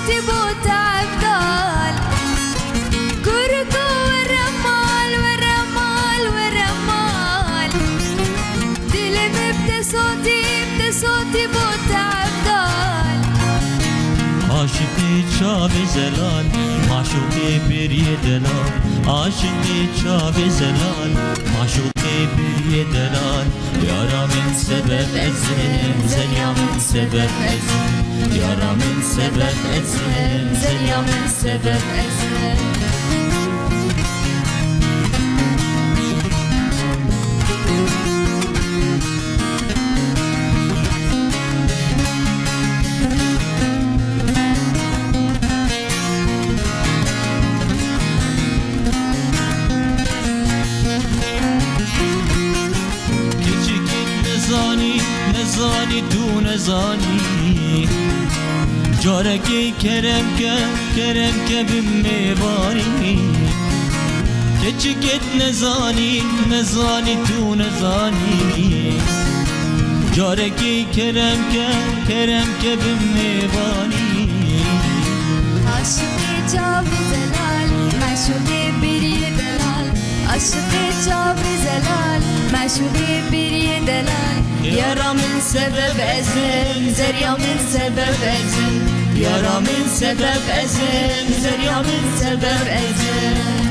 صوتي بوت عبدال كركو والرمال والرمال والرمال دلم بصوتي بوت عبدال عاشقی چاب زلال معشوقی بری دلال عاشقی چاب زلال معشوقی بری دلال یارا من سبب ازم زلیا من سبب ازم یارا من سبب ازم زلیا من سبب ازم نزانی تو نزانی جارکی کرم که بمیوانی کچکت نزانی تو نزانی جارکی کرم که بمیوانی عاشقی چاب زلال معشوقی بری دلال عاشقی چاب زلال معشوقی بری دلال یارا من سبب ازم زریا من سبب ازم یارا من سبب ازم زریا من سبب ازم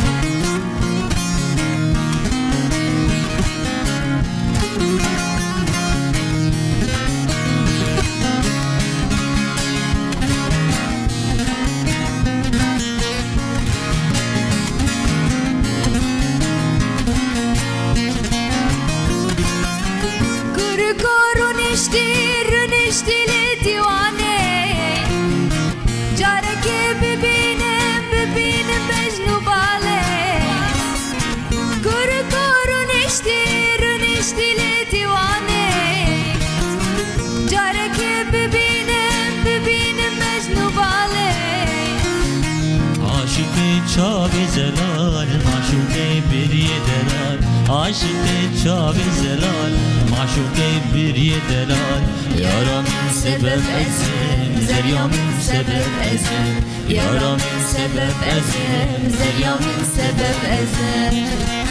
رنشتی دیوانه جارکی ببینم بجنو باله گرگو رنشتی دیوانه جارکی ببینم بجنو باله عاشقی چاب زلال معشوقی بری دلال عاشقی چاب زلال معشوقی بری دلال یارا من سبب ازم زریا من سبب ازم یارا من سبب ازم زریا من سبب ازم